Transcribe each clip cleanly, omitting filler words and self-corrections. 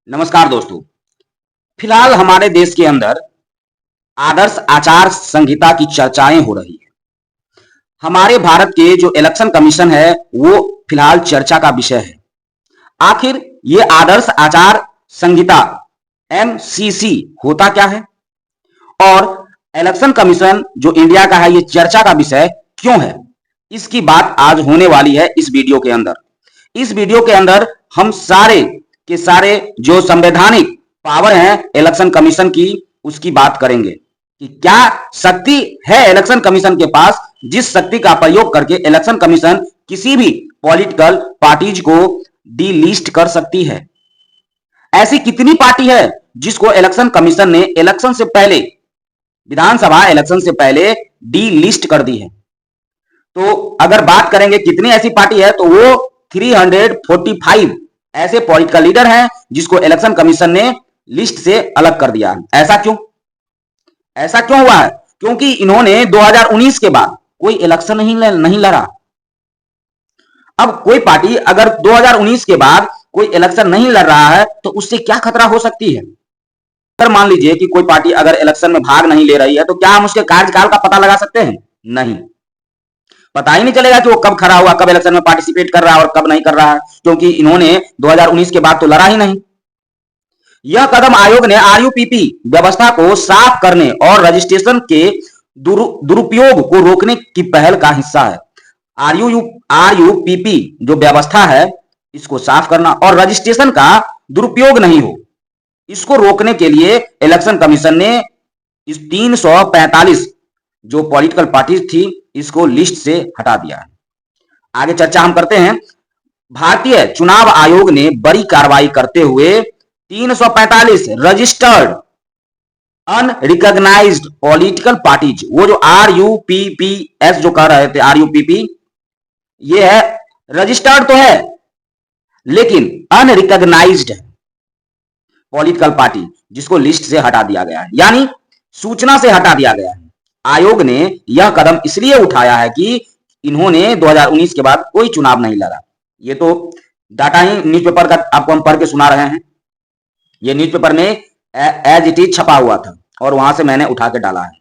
नमस्कार दोस्तों। फिलहाल हमारे देश के अंदर आदर्श आचार संहिता की चर्चाएं हो रही है। हमारे भारत के जो इलेक्शन कमीशन है वो फिलहाल चर्चा का विषय है। आखिर ये आदर्श आचार संहिता एमसीसी होता क्या है और इलेक्शन कमीशन जो इंडिया का है ये चर्चा का विषय क्यों है, इसकी बात आज होने वाली है इस वीडियो के अंदर। इस वीडियो के अंदर हम सारे के सारे जो संवैधानिक पावर हैं इलेक्शन कमीशन की उसकी बात करेंगे कि क्या शक्ति है इलेक्शन कमीशन के पास, जिस शक्ति का प्रयोग करके इलेक्शन कमीशन किसी भी पॉलिटिकल पार्टीज को डीलिस्ट कर सकती है। ऐसी कितनी पार्टी है जिसको इलेक्शन कमीशन ने इलेक्शन से पहले, विधानसभा इलेक्शन से पहले डीलिस्ट कर दी है। तो अगर बात करेंगे कितनी ऐसी पार्टी है तो वो 345 ऐसे पॉलिटिकल लीडर हैं जिसको इलेक्शन कमीशन ने लिस्ट से अलग कर दिया है। ऐसा क्यों हुआ है? क्योंकि इन्होंने 2019 के बाद कोई इलेक्शन नहीं लड़ा। अब कोई पार्टी अगर 2019 के बाद कोई इलेक्शन नहीं लड़ रहा है तो उससे क्या खतरा हो सकती है? अगर मान लीजिए कि कोई पार्टी अगर इलेक्शन में भाग नहीं ले रही है तो क्या हम उसके कार्यकाल का पता लगा सकते हैं? नहीं, पता ही नहीं चलेगा कि वो कब खड़ा हुआ, कब इलेक्शन में पार्टिसिपेट कर रहा है और कब नहीं कर रहा है, क्योंकि इन्होंने 2019 के बाद तो लड़ा ही नहीं। यह कदम आयोग ने आरयूपीपी व्यवस्था को साफ करने और रजिस्ट्रेशन के दुरुपयोग को रोकने की पहल का हिस्सा है। आरयूपीपी जो व्यवस्था है इसको साफ करना और रजिस्ट्रेशन का दुरुपयोग नहीं हो, इसको रोकने के लिए इलेक्शन कमीशन ने इस 345 जो पॉलिटिकल पार्टी थी इसको लिस्ट से हटा दिया है। आगे चर्चा हम करते हैं। भारतीय चुनाव आयोग ने बड़ी कार्रवाई करते हुए 345 रजिस्टर्ड अनरिकॉग्नाइज्ड पॉलिटिकल पार्टीज, वो जो आरयूपीपीएस जो कह रहे थे, आरयूपीपी ये है, रजिस्टर्ड तो है लेकिन अनरिकॉग्नाइज्ड है पॉलिटिकल पार्टी, जिसको लिस्ट से हटा दिया गया है, यानी सूचना से हटा दिया गया है। आयोग ने यह कदम इसलिए उठाया है कि इन्होंने 2019 के बाद कोई चुनाव नहीं लड़ा। ये तो डाटा ही न्यूज़पेपर का आपको हम पढ़ के सुना रहे हैं। ये न्यूज़पेपर में एज इट इज छपा हुआ था और वहां से मैंने उठा के डाला है।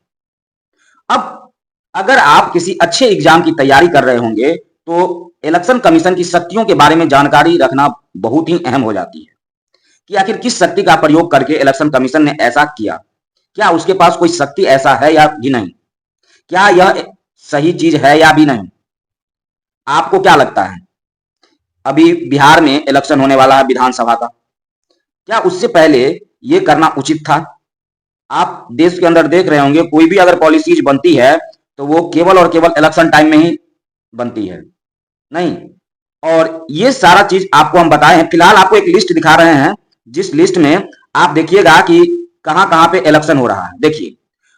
अब अगर आप किसी अच्छे एग्जाम की तैयारी कर रहे होंगे तो इलेक्शन कमीशन की शक्तियों के बारे में जानकारी रखना बहुत ही अहम हो जाती है कि आखिर किस शक्ति का प्रयोग करके इलेक्शन कमीशन ने ऐसा किया। क्या उसके पास कोई शक्ति ऐसा है या भी नहीं? क्या यह सही चीज है या भी नहीं? आपको क्या लगता है? अभी बिहार में इलेक्शन होने वाला है विधानसभा का, क्या उससे पहले यह करना उचित था? आप देश के अंदर देख रहे होंगे कोई भी अगर पॉलिसीज बनती है तो वो केवल और केवल इलेक्शन टाइम में ही बनती है, नहीं। और ये सारा चीज आपको हम बताए हैं। फिलहाल आपको एक लिस्ट दिखा रहे हैं, जिस लिस्ट में आप देखिएगा कि कहां कहां पे इलेक्शन हो रहा है। देखिए,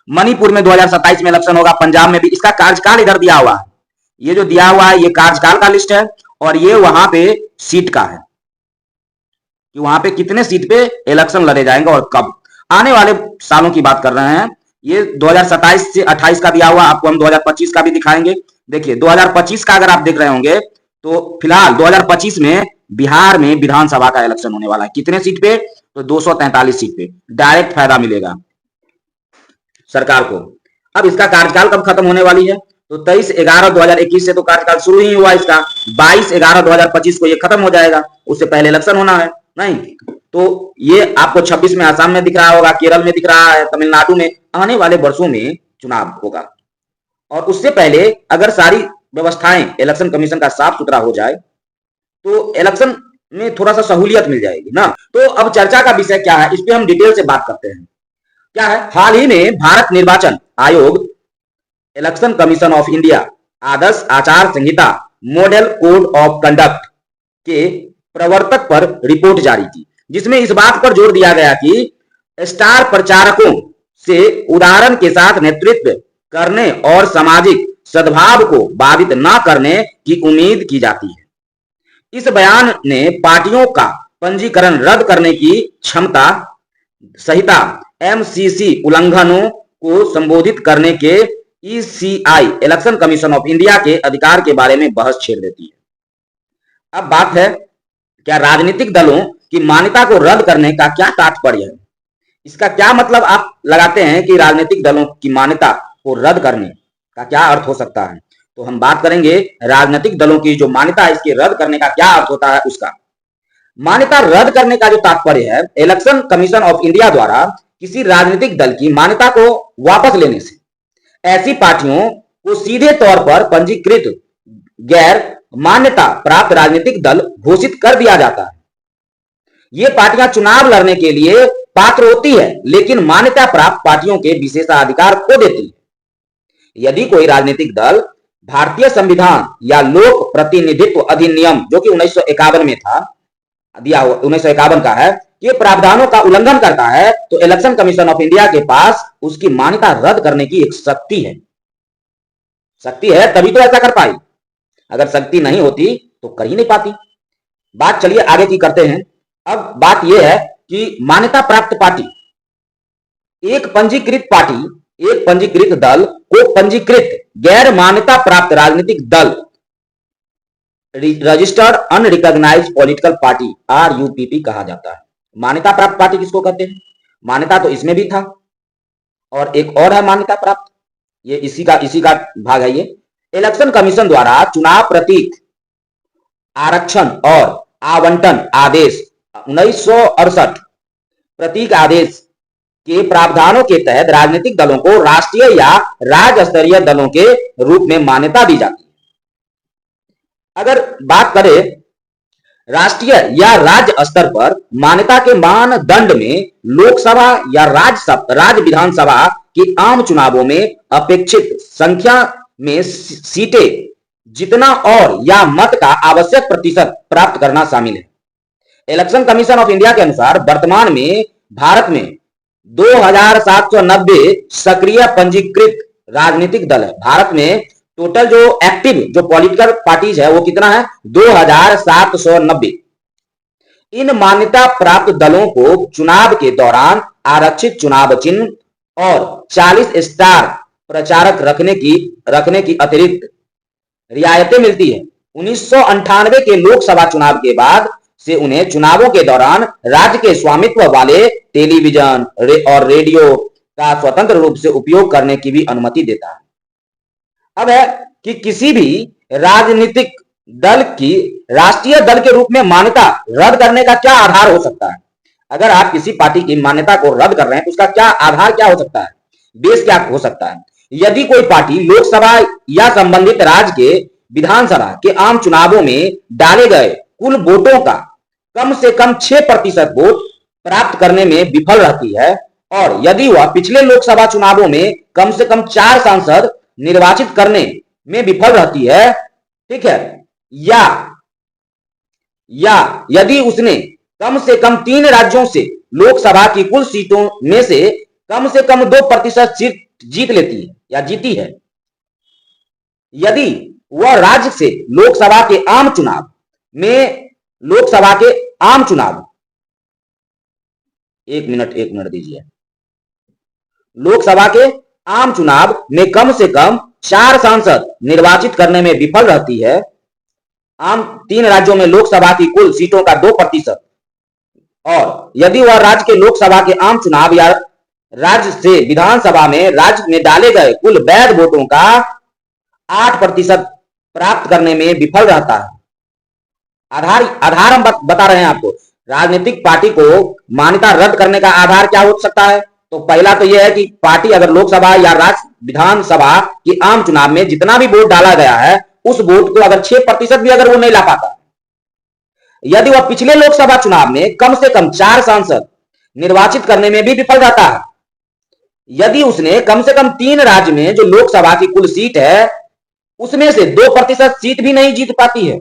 मणिपुर में 2027 में इलेक्शन होगा, पंजाब में भी। इसका कार्यकाल इधर दिया हुआ है, ये जो दिया हुआ है ये कार्यकाल का लिस्ट है और ये वहां पे सीट का है कि वहां पे कितने सीट पे इलेक्शन लड़े जाएंगे और कब। आने वाले सालों की बात कर रहे हैं। ये 2027 से 28 का दिया हुआ, आपको हम 2025 का भी दिखाएंगे। देखिए 2025 का अगर आप देख रहे होंगे तो फिलहाल 2025 में बिहार में विधानसभा का इलेक्शन होने वाला है। कितने सीट पे? तो 243 सीट पे डायरेक्ट फायदा मिलेगा सरकार को। अब इसका कार्यकाल कब खत्म होने वाली है? तो 23/11/2021 से तो कार्यकाल शुरू ही हुआ इसका। 22/11/2025 को ये खत्म हो जाएगा, उससे पहले इलेक्शन होना है, नहीं। तो ये आपको 26 में आसाम में दिख रहा होगा, केरल में दिख रहा है, तमिलनाडु में आने वाले वर्षों में चुनाव होगा। और उससे पहले अगर सारी व्यवस्थाएं इलेक्शन कमीशन का साफ सुथरा हो जाए तो इलेक्शन में थोड़ा सा सहूलियत मिल जाएगी ना। तो अब चर्चा का विषय क्या है, इस पे हम डिटेल से बात करते हैं। क्या है, हाल ही में भारत निर्वाचन आयोग इलेक्शन कमीशन ऑफ इंडिया आदर्श आचार संहिता मॉडल कोड ऑफ कंडक्ट के प्रवर्तक पर रिपोर्ट जारी की, जिसमें इस बात पर जोर दिया गया कि स्टार प्रचारकों से उदाहरण के साथ नेतृत्व करने और सामाजिक सद्भाव को बाधित न करने की उम्मीद की जाती है। इस बयान ने पार्टियों का पंजीकरण रद्द करने की क्षमता संहिता एमसीसी उल्लंघनों को संबोधित करने के ECI election commission of India के अधिकार के बारे में बहस छेड़ देती है। अब बात है, क्या राजनीतिक दलों कि मान्यता को रद्द करने का क्या तात्पर्य है, इसका क्या मतलब आप लगाते हैं कि राजनीतिक दलों की मान्यता को रद्द करने का क्या अर्थ हो सकता है। तो हम बात करेंगे राजनीतिक दलों की जो मान्यता है इसके रद्द करने का क्या अर्थ होता है उसका। मान्यता रद्द करने का जो तात्पर्य है, इलेक्शन कमीशन ऑफ इंडिया द्वारा किसी राजनीतिक दल की मान्यता को वापस लेने से ऐसी पार्टियों को सीधे तौर पर पंजीकृत गैर मान्यता प्राप्त राजनीतिक दल घोषित कर दिया जाता है। ये पार्टियां चुनाव लड़ने के लिए पात्र होती है, लेकिन मान्यता प्राप्त पार्टियों के विशेषाधिकार खो देती है। यदि कोई राजनीतिक दल भारतीय संविधान या लोक प्रतिनिधित्व अधिनियम जो कि 1951 में था, दिया 1951 का है, ये प्रावधानों का उल्लंघन करता है, तो इलेक्शन कमीशन ऑफ इंडिया के पास उसकी मान्यता रद्द करने की एक शक्ति है तभी तो ऐसा कर पाई। अगर शक्ति नहीं होती तो कर ही नहीं पाती। बात चलिए आगे की करते हैं। अब बात यह है कि मान्यता प्राप्त पार्टी, एक पंजीकृत दल को पंजीकृत गैर मान्यता प्राप्त राजनीतिक दल, registered unrecognised political party, RUPP कहा जाता है। मान्यता प्राप्त पार्टी किसको कहते हैं? मान्यता तो इसमें भी था और एक और है मान्यता प्राप्त, ये इसी का भाग है। ये इलेक्शन कमीशन द्वारा चुनाव प्रतीक आरक्षण और आवंटन आदेश 1968 प्रतीक आदेश के प्रावधानों के तहत राजनीतिक दलों को राष्ट्रीय या राज्य स्तरीय दलों के रूप में मान्यता दी जाती है। अगर बात करें राष्ट्रीय या राज्य स्तर पर मान्यता के मानदंड में लोकसभा या राज्य विधानसभा के आम चुनावों में अपेक्षित संख्या में सीटें जितना और या मत का आवश्यक प्रतिशत प्राप्त करना शामिल है। इलेक्शन कमीशन ऑफ इंडिया के अनुसार वर्तमान में भारत में 2790 सक्रिय पंजीकृत राजनीतिक दल है। भारत में टोटल जो एक्टिव जो पॉलिटिकल पार्टीज है वो कितना है? 2790। इन मान्यता प्राप्त दलों को चुनाव के दौरान आरक्षित चुनाव चिन्ह और 40 स्टार प्रचारक रखने की अतिरिक्त रियायतें मिलती है। 1998 के लोकसभा चुनाव के बाद से उन्हें चुनावों के दौरान राज्य के स्वामित्व वाले टेलीविजन और रेडियो का स्वतंत्र रूप से उपयोग करने की भी अनुमति देता है। अब है कि किसी भी राजनीतिक दल की राष्ट्रीय दल के रूप में मान्यता रद्द करने का क्या आधार हो सकता है? अगर आप किसी पार्टी की मान्यता को रद्द कर रहे हैं तो उसका क्या आधार क्या हो सकता है, बेस क्या हो सकता है? यदि कोई पार्टी लोकसभा या संबंधित राज्य के विधानसभा के आम चुनावों में डाले गए कुल वोटों का कम से कम 6% वोट प्राप्त करने में विफल रहती है, और यदि वह पिछले लोकसभा चुनावों में कम से कम 4 सांसद निर्वाचित करने में विफल रहती है, ठीक है, या यदि उसने कम से कम 3 राज्यों से लोकसभा की कुल सीटों में से कम 2% सीट जीत लेती है या जीती है, यदि वह राज्य से लोकसभा के आम चुनाव एक मिनट दीजिए, लोकसभा के आम चुनाव में कम से कम 4 सांसद निर्वाचित करने में विफल रहती है, आम 3 राज्यों में लोकसभा की कुल सीटों का 2%, और यदि वह राज्य के लोकसभा के आम चुनाव या राज्य से विधानसभा में राज्य में डाले गए कुल वैध वोटों का 8% प्राप्त करने में विफल रहता है। आधार हम बता रहे हैं आपको। राजनीतिक पार्टी को मान्यता रद्द करने का आधार क्या हो सकता है? तो पहला तो यह है कि पार्टी अगर लोकसभा या राज्य विधानसभा के आम चुनाव में जितना भी वोट डाला गया है उस वोट को अगर 6% भी अगर वो नहीं ला पाता, यदि वह पिछले लोकसभा चुनाव में कम से कम 4 सांसद निर्वाचित करने में भी विफल रहता है, यदि उसने कम से कम 3 राज्य में जो लोकसभा की कुल सीट है उसमें से 2% सीट भी नहीं जीत पाती है।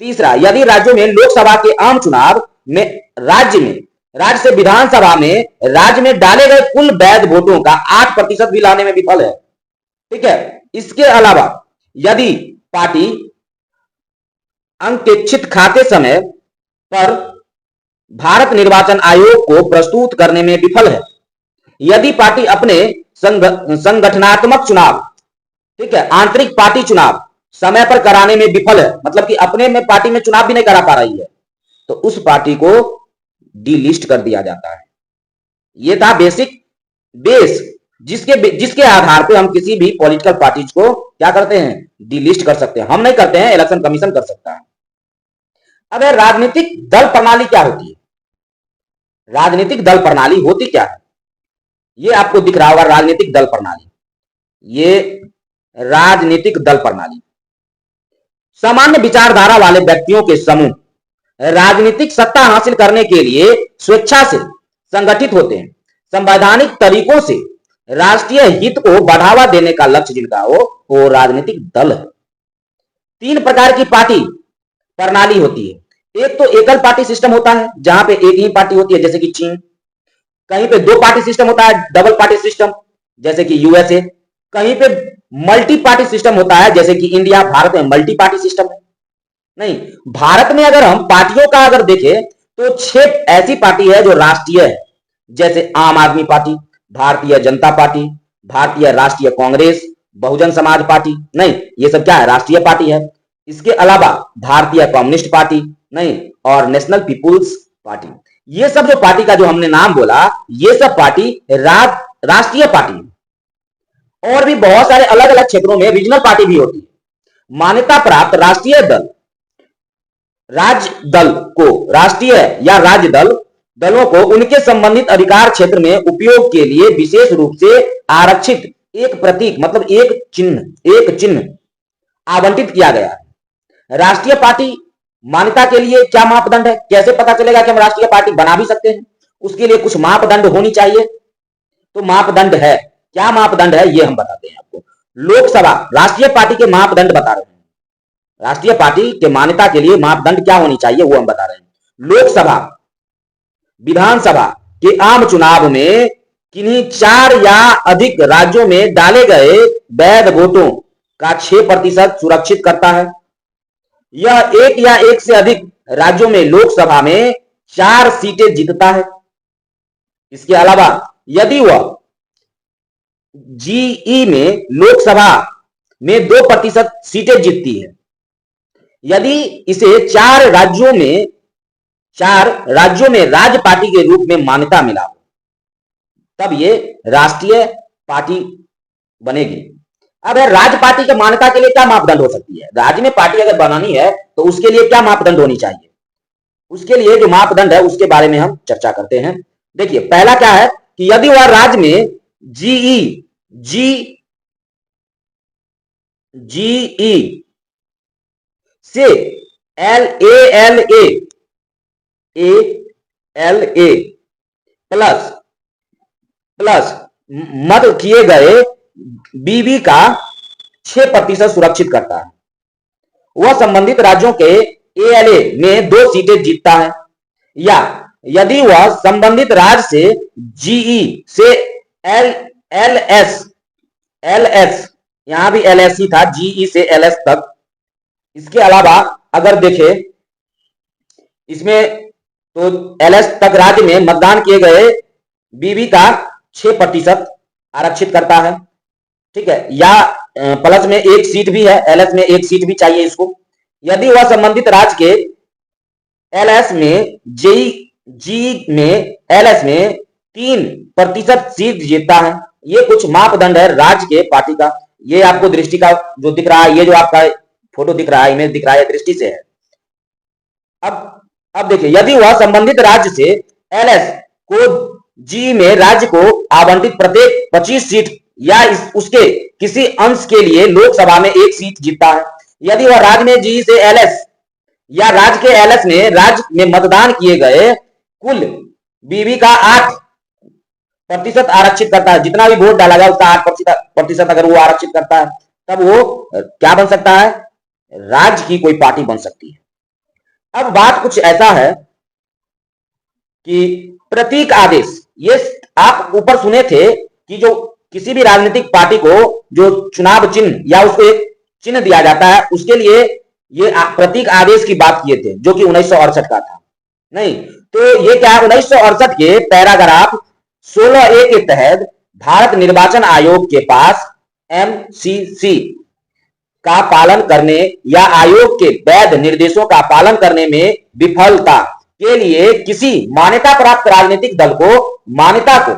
तीसरा, यदि राज्यों में लोकसभा के आम चुनाव में राज्य से विधानसभा में राज्य में डाले गए कुल वैध वोटों का 8% भी लाने में विफल है, ठीक है। इसके अलावा यदि पार्टी अंकेक्षित खाते समय पर भारत निर्वाचन आयोग को प्रस्तुत करने में विफल है, यदि पार्टी अपने संगठनात्मक चुनाव, ठीक है, आंतरिक पार्टी चुनाव समय पर कराने में विफल है, मतलब कि अपने में पार्टी में चुनाव भी नहीं करा पा रही है, तो उस पार्टी को डिलिस्ट कर दिया जाता है। ये था बेसिक बेस जिसके आधार पे हम किसी भी पॉलिटिकल पार्टीज को क्या करते हैं, डिलिस्ट कर सकते हैं। हम नहीं करते हैं, इलेक्शन कमीशन कर सकता है। अब राजनीतिक दल प्रणाली क्या होती है? राजनीतिक दल प्रणाली होती क्या है? ये आपको दिख रहा होगा, राजनीतिक दल प्रणाली। ये राजनीतिक दल प्रणाली सामान्य विचारधारा वाले व्यक्तियों के समूह राजनीतिक सत्ता हासिल करने के लिए स्वेच्छा से संगठित होते हैं। संवैधानिक तरीकों से राष्ट्रीय हित को बढ़ावा देने का लक्ष्य जिनका हो वो राजनीतिक दल है। 3 प्रकार की पार्टी प्रणाली होती है। एक तो एकल पार्टी सिस्टम होता है, जहां पे एक ही पार्टी होती है, जैसे कि चीन। कहीं पे 2 पार्टी सिस्टम होता है, डबल पार्टी सिस्टम, जैसे कि यूएसए। कहीं पे मल्टी पार्टी सिस्टम होता है, जैसे कि इंडिया। भारत में मल्टी पार्टी सिस्टम है नहीं। भारत में अगर हम पार्टियों का अगर देखें तो 6 ऐसी पार्टी है जो राष्ट्रीय है, जैसे आम आदमी पार्टी, भारतीय जनता पार्टी, भारतीय राष्ट्रीय कांग्रेस, बहुजन समाज पार्टी। नहीं, ये सब क्या है, राष्ट्रीय पार्टी है। इसके अलावा भारतीय कम्युनिस्ट पार्टी नहीं, और नेशनल पीपुल्स पार्टी। ये सब जो पार्टी का जो हमने नाम बोला, ये सब पार्टी राष्ट्रीय पार्टी। और भी बहुत सारे अलग अलग क्षेत्रों में रीजनल पार्टी भी होती है। मान्यता प्राप्त राष्ट्रीय दल राज्य दल को राष्ट्रीय या राज्य दलों को उनके संबंधित अधिकार क्षेत्र में उपयोग के लिए विशेष रूप से आरक्षित एक प्रतीक मतलब एक चिन्ह आवंटित किया गया है। राष्ट्रीय पार्टी मान्यता के लिए क्या मापदंड है? कैसे पता चलेगा कि हम राष्ट्रीय पार्टी बना भी सकते हैं? उसके लिए कुछ मापदंड होनी चाहिए। तो मापदंड है, क्या मापदंड है ये हम बताते हैं आपको। लोकसभा राष्ट्रीय पार्टी के मापदंड बता रहे हैं। राष्ट्रीय पार्टी के मान्यता के लिए मापदंड क्या होनी चाहिए वो हम बता रहे हैं। लोकसभा विधानसभा के आम चुनाव में किन्हीं 4 या अधिक राज्यों में डाले गए वैध वोटों का 6% सुरक्षित करता है। यह एक या एक से अधिक राज्यों में लोकसभा में 4 सीटें जीतता है। इसके अलावा यदि वह जीई में लोकसभा में 2% सीटें जीतती है, यदि इसे 4 राज्यों में राज्य पार्टी के रूप में मान्यता मिला हो, तब ये राष्ट्रीय पार्टी बनेगी। अब राज्य पार्टी के मान्यता के लिए क्या मापदंड हो सकती है? राज्य में पार्टी अगर बनानी है तो उसके लिए क्या मापदंड होनी चाहिए? उसके लिए जो मापदंड है उसके बारे में हम चर्चा करते हैं। देखिए, पहला क्या है कि यदि वह राज्य में जीई से LA प्लस मत किए गए बीबी का 6% सुरक्षित करता है। वह संबंधित राज्यों के ALA में 2 सीटें जीतता है। या यदि वह संबंधित राज्य से GE से LS यहां भी LS ही था, GE से LS तक। इसके अलावा अगर देखें इसमें तो LS तक राज्य में मतदान किए गए बीबी का 6% आरक्षित करता है। ठीक है, या प्लस में 1 सीट भी है, LS में 1 सीट भी चाहिए इसको। यदि वह संबंधित राज्य के LS में जी में LS में 3% सीट जीतता है। ये कुछ मापदंड है राज्य के पार्टी का। ये आपको दृष्टि का जो दिख रहा है, ये जो आपका फोटो दिख रहा है, इमेज दिख रहा है, दृष्टि से है। अब देखिए, यदि वह संबंधित राज्य से LS को जी में राज्य को आवंटित प्रत्येक 25 सीट या उसके किसी अंश के लिए लोकसभा में 1 सीट जीतता है। यदि वह राज्य में जी से LS या राज्य के LS में राज्य में मतदान किए गए कुल बीबी का 8% आरक्षित करता है, जितना भी वोट डाला गया उसका 8% अगर वो आरक्षित करता है, तब वो क्या बन सकता है? राज्य की कोई पार्टी बन सकती है। अब बात कुछ ऐसा है कि प्रतीक आदेश, ये आप ऊपर सुने थे कि जो किसी भी राजनीतिक पार्टी को जो चुनाव चिन्ह या उसको एक चिन्ह दिया जाता है, उसके लिए ये प्रतीक आदेश की बात किए थे, जो कि 1968 का था। नहीं तो ये क्या है, 1968 के पैराग्राफ 16A के तहत भारत निर्वाचन आयोग के पास MCC का पालन करने या आयोग के वैध निर्देशों का पालन करने में विफलता के लिए किसी मान्यता प्राप्त राजनीतिक दल को मान्यता को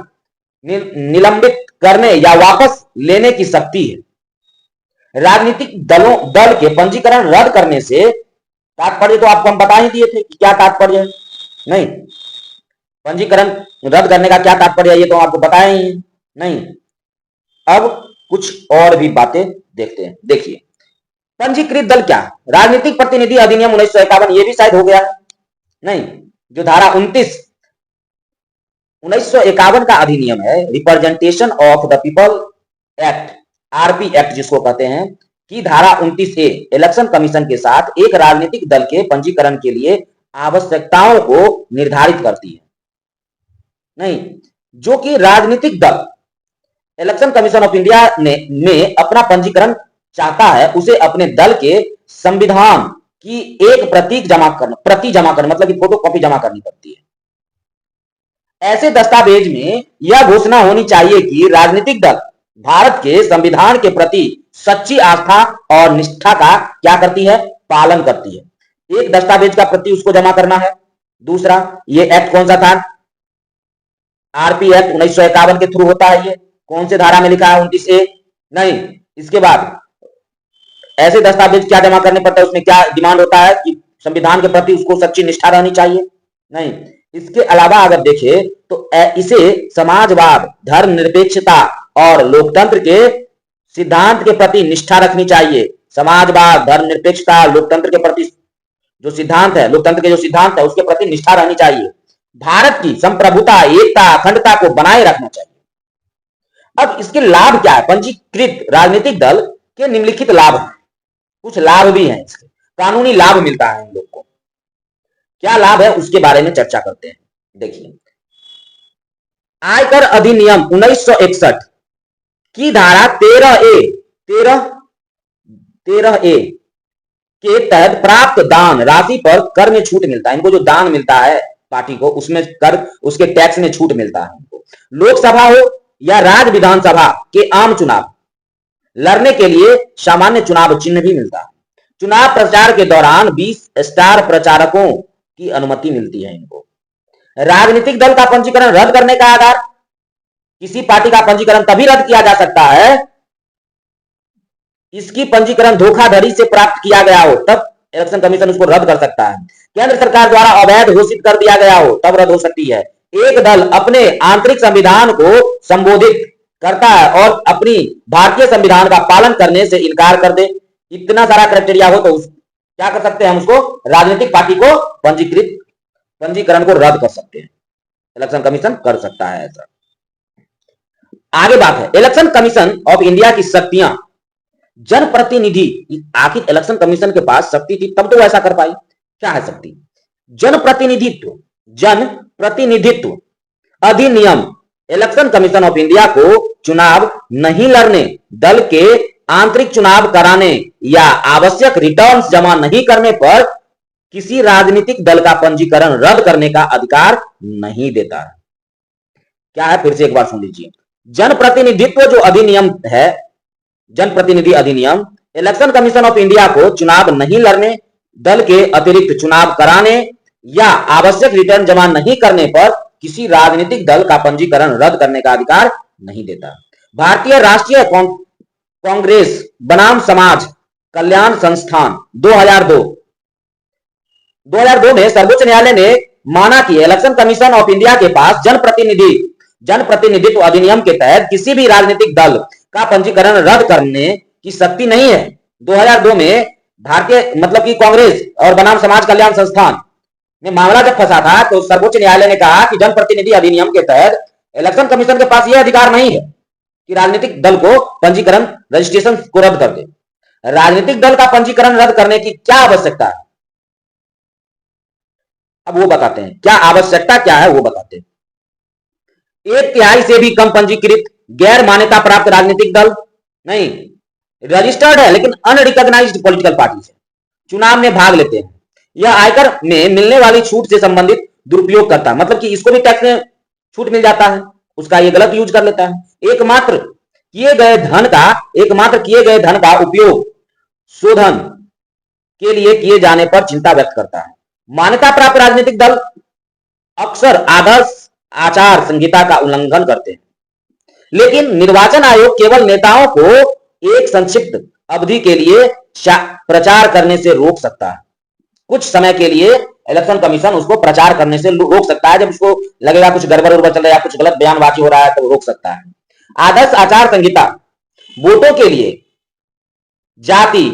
निलंबित करने या वापस लेने की शक्ति है। राजनीतिक दल के पंजीकरण रद्द करने से तात्पर्य तो आपको हम बता ही दिए थे कि क्या तात्पर्य है। नहीं, पंजीकरण रद्द करने का क्या तात्पर्य है ये तो आपको बताया ही नहीं। अब कुछ और भी बातें देखते हैं। देखिए, पंजीकृत दल क्या है? राजनीतिक प्रतिनिधि अधिनियम 1951, ये भी शायद हो गया नहीं, जो धारा 29 1951 का अधिनियम है, representation of the people act, RP act जिसको कहते हैं, की धारा 29A इलेक्शन कमीशन के साथ एक राजनीतिक दल के पंजीकरण के लिए आवश्यकताओं को निर्धारित करती है। नहीं, जो कि राजनीतिक दल इलेक्शन कमीशन ऑफ इंडिया में अपना पंजीकरण चाहता है, उसे अपने दल के संविधान की एक प्रति जमा करना मतलब कि फोटो कॉपी जमा करनी पड़ती है। ऐसे दस्तावेज में यह घोषणा होनी चाहिए कि राजनीतिक दल भारत के संविधान के प्रति सच्ची आस्था और निष्ठा का क्या करती है? पालन करती है। एक दस्तावेज का प्रति उसको जमा करना है। दूसरा, ये एक्ट कौन सा था? आरपी एक्ट 1951 के थ्रू होता है। ये कौन से धारा में लिखा है? 29A। नहीं, इसके बाद ऐसे दस्तावेज क्या जमा करने पड़ता है? उसमें क्या डिमांड होता है कि संविधान के प्रति उसको सच्ची निष्ठा रहनी चाहिए। नहीं, इसके अलावा अगर देखें तो इसे समाजवाद, धर्मनिरपेक्षता और लोकतंत्र के सिद्धांत के प्रति निष्ठा रखनी चाहिए। समाजवाद, धर्मनिरपेक्षता, लोकतंत्र के प्रति जो सिद्धांत है, लोकतंत्र के जो सिद्धांत है उसके प्रति निष्ठा रहनी चाहिए। भारत की संप्रभुता, एकता, अखंडता को बनाए रखना चाहिए। अब इसके लाभ क्या है? पंजीकृत राजनीतिक दल के निम्नलिखित लाभ हैं। कुछ लाभ भी हैं, इसके कानूनी लाभ मिलता है इन लोग को। क्या लाभ है उसके बारे में चर्चा करते हैं। देखिए, आयकर अधिनियम 1961 की धारा 13A के तहत प्राप्त दान राशि पर कर में छूट मिलता है। इनको जो दान मिलता है पार्टी को, उसमें कर, उसके टैक्स में छूट मिलता है इनको। लोकसभा हो या राज्य विधानसभा के आम चुनाव लड़ने के लिए सामान्य चुनाव चिन्ह भी मिलता है। चुनाव प्रचार के दौरान 20 स्टार प्रचारकों की अनुमति मिलती है इनको। राजनीतिक दल का पंजीकरण रद्द करने का आधार, किसी पार्टी का पंजीकरण तभी रद्द किया जा सकता है इसकी पंजीकरण धोखाधड़ी से प्राप्त किया गया हो, तब इलेक्शन कमीशन उसको रद्द कर सकता है। केंद्र सरकार द्वारा अवैध घोषित कर दिया गया हो, तब रद्द हो सकती है। एक दल अपने आंतरिक संविधान को संबोधित करता है और अपनी भारतीय संविधान का पालन करने से इनकार कर दे, इतना सारा क्राइटेरिया हो तो क्या कर सकते हैं? हम उसको राजनीतिक पार्टी को पंजीकरण को रद्द कर सकते हैं। इलेक्शन कमीशन कर सकता है ऐसा। आगे बात है इलेक्शन कमीशन ऑफ इंडिया की शक्तियां। जनप्रतिनिधि, आखिर इलेक्शन कमीशन के पास शक्ति थी तब तो ऐसा कर पाई। क्या है शक्ति? जनप्रतिनिधित्व अधिनियम इलेक्शन कमीशन ऑफ इंडिया को चुनाव नहीं लड़ने, दल के आंतरिक चुनाव कराने या आवश्यक रिटर्न्स जमा नहीं करने पर किसी राजनीतिक दल का पंजीकरण रद्द करने का अधिकार नहीं देता है। क्या है? फिर से एक बार सुन लीजिए। जनप्रतिनिधित्व जो अधिनियम है, जनप्रतिनिधि अधिनियम इलेक्शन कमीशन ऑफ इंडिया को चुनाव नहीं लड़ने, दल के अतिरिक्त चुनाव कराने या आवश्यक रिटर्न जमा नहीं करने पर किसी राजनीतिक दल का पंजीकरण रद्द करने का अधिकार नहीं देता। भारतीय राष्ट्रीय कांग्रेस बनाम समाज कल्याण संस्थान 2002 में सर्वोच्च न्यायालय ने माना कि इलेक्शन कमीशन ऑफ इंडिया के पास जनप्रतिनिधित्व अधिनियम के तहत किसी भी राजनीतिक दल का पंजीकरण रद्द करने की शक्ति नहीं है। 2002 में भारतीय मतलब कि कांग्रेस और बनाम समाज कल्याण संस्थान में मामला जब फंसा था तो सर्वोच्च न्यायालय ने कहा कि जनप्रतिनिधि अधिनियम के तहत इलेक्शन कमीशन के पास यह अधिकार नहीं है कि राजनीतिक दल को पंजीकरण रजिस्ट्रेशन को रद्द कर दे। राजनीतिक दल का पंजीकरण रद्द करने की क्या आवश्यकता है? अब वो बताते हैं क्या आवश्यकता क्या है, वो बताते हैं। 1/3 से भी कम पंजीकृत गैर मान्यता प्राप्त राजनीतिक दल नहीं, रजिस्टर्ड है लेकिन अनरिकॉग्नाइज्ड पॉलिटिकल पार्टी से चुनाव में भाग लेते हैं। यह आयकर में मिलने वाली छूट से संबंधित दुरुपयोग करता है, मतलब कि इसको भी टैक्स में छूट मिल जाता है, उसका ये गलत यूज कर लेता है। एकमात्र किए गए धन का उपयोग शोधन के लिए किए जाने पर चिंता व्यक्त करता है। मान्यता प्राप्त राजनीतिक दल अक्सर आदर्श आचार संहिता का उल्लंघन करते हैं, लेकिन निर्वाचन आयोग केवल नेताओं को एक संक्षिप्त अवधि के लिए प्रचार करने से रोक सकता है। कुछ समय के लिए इलेक्शन कमीशन उसको प्रचार करने से रोक सकता है। जब उसको लगेगा कुछ गड़बड़ उड़बड़ चल रहा है या कुछ गलत बयानबाजी हो रहा है तो रोक सकता है। आदर्श आचार संहिता वोटों के लिए जाति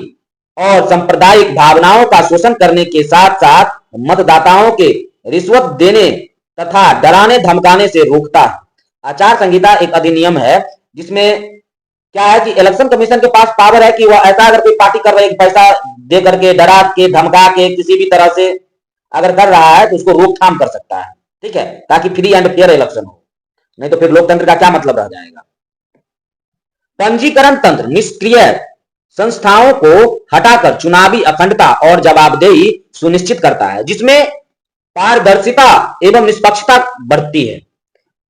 और सांप्रदायिक भावनाओं का शोषण करने के साथ साथ मतदाताओं के रिश्वत देने तथा डराने धमकाने से रोकता है। आचार संहिता एक अधिनियम है जिसमें क्या है कि इलेक्शन कमीशन के पास पावर है कि वह ऐसा अगर कोई पार्टी कर रही है पैसा दे करके डरा के धमका के किसी भी तरह से अगर कर रहा है तो उसको रोकथाम कर सकता है, ठीक है, ताकि फ्री एंड फेयर इलेक्शन हो, नहीं तो फिर लोकतंत्र का क्या मतलब रह जाएगा। पंजीकरण तंत्र निष्क्रिय संस्थाओं को हटाकर चुनावी अखंडता और जवाबदेही सुनिश्चित करता है, जिसमें पारदर्शिता एवं निष्पक्षता बढ़ती है।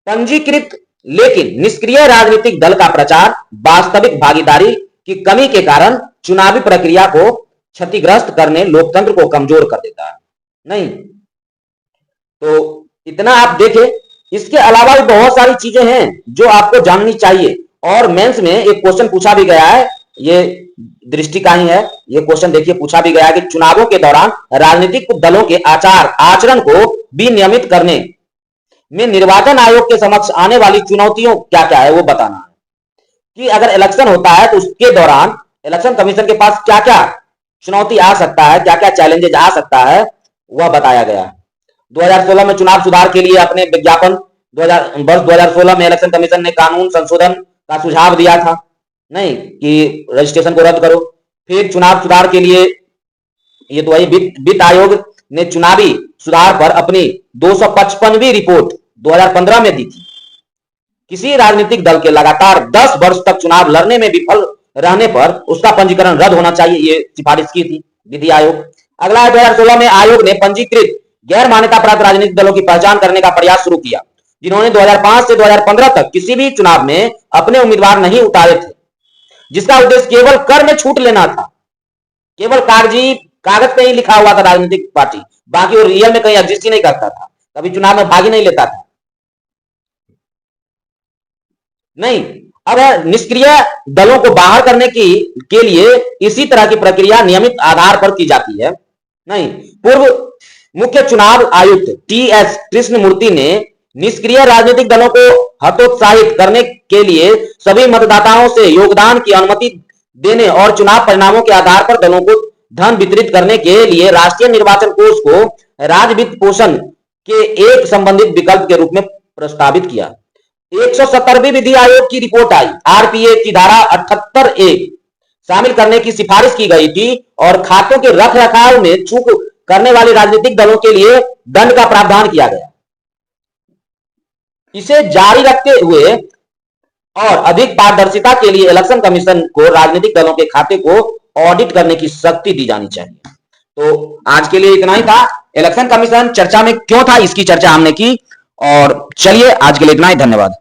पंजीकृत लेकिन निष्क्रिय राजनीतिक दल का प्रचार वास्तविक भागीदारी की कमी के कारण चुनावी प्रक्रिया को क्षतिग्रस्त करने लोकतंत्र को कमजोर कर देता है। नहीं तो इतना आप देखें, इसके अलावा भी बहुत सारी चीजें हैं जो आपको जाननी चाहिए। और मेंस में एक क्वेश्चन पूछा भी गया है, ये दृष्टि का ही है, ये क्वेश्चन देखिए पूछा भी गया है कि चुनावों के दौरान राजनीतिक दलों के आचरण को विनियमित करने में निर्वाचन आयोग के समक्ष आने वाली चुनौतियों क्या क्या है वो बताना है। कि अगर इलेक्शन होता है तो उसके दौरान इलेक्शन कमीशन के पास क्या क्या चुनौती आ सकता है, क्या क्या चैलेंजेस आ सकता है, वह बताया गया। 2016 में चुनाव सुधार के लिए अपने विज्ञापन वर्ष 2016 में इलेक्शन कमीशन ने कानून संशोधन का सुझाव दिया था, नहीं कि रजिस्ट्रेशन को रद्द करो। फिर चुनाव सुधार के लिए ये तो वही वित्त आयोग ने चुनावी सुधार पर अपनी 255वीं रिपोर्ट 2015 में दी थी। किसी राजनीतिक दल के लगातार 10 वर्ष तक चुनाव लड़ने में विफल रहने पर उसका पंजीकरण रद्द होना चाहिए, ये सिफारिश की थी विधि आयोग। अगला 2016 में आयोग ने पंजीकृत गैर मान्यता प्राप्त राजनीतिक दलों की पहचान करने का प्रयास शुरू किया, जिन्होंने 2005 से 2015 तक किसी भी चुनाव में अपने उम्मीदवार नहीं उतारे थे, जिसका उद्देश्य केवल कर में छूट लेना था। केवल कागज पे ही लिखा हुआ था राजनीतिक पार्टी, बाकी वो रियल में कहीं एग्जिस्ट ही नहीं करता था, कभी चुनाव में भाग ही नहीं लेता था। नहीं, अब निष्क्रिय दलों को बाहर करने के लिए इसी तरह की प्रक्रिया नियमित आधार पर की जाती है। नहीं, पूर्व मुख्य चुनाव आयुक्त टीएस कृष्णमूर्ति ने निष्क्रिय राजनीतिक दलों को हतोत्साहित करने के लिए सभी मतदाताओं से योगदान की अनुमति देने और चुनाव परिणामों के आधार पर दलों को धन वितरित करने के लिए राष्ट्रीय निर्वाचन कोष को राज्य वित्त पोषण के एक संबंधित विकल्प के रूप में प्रस्तावित किया। 170वीं विधि आयोग की रिपोर्ट आई, आरपीए की धारा 78(a) शामिल करने की सिफारिश की गई थी और खातों के रख रखाव में चूक करने वाले राजनीतिक दलों के लिए दंड का प्रावधान किया गया। इसे जारी रखते हुए और अधिक पारदर्शिता के लिए इलेक्शन कमीशन को राजनीतिक दलों के खाते को ऑडिट करने की शक्ति दी जानी चाहिए। तो आज के लिए इतना ही था। इलेक्शन कमीशन चर्चा में क्यों था, इसकी चर्चा हमने की। और चलिए आज के लिए इतना ही, धन्यवाद।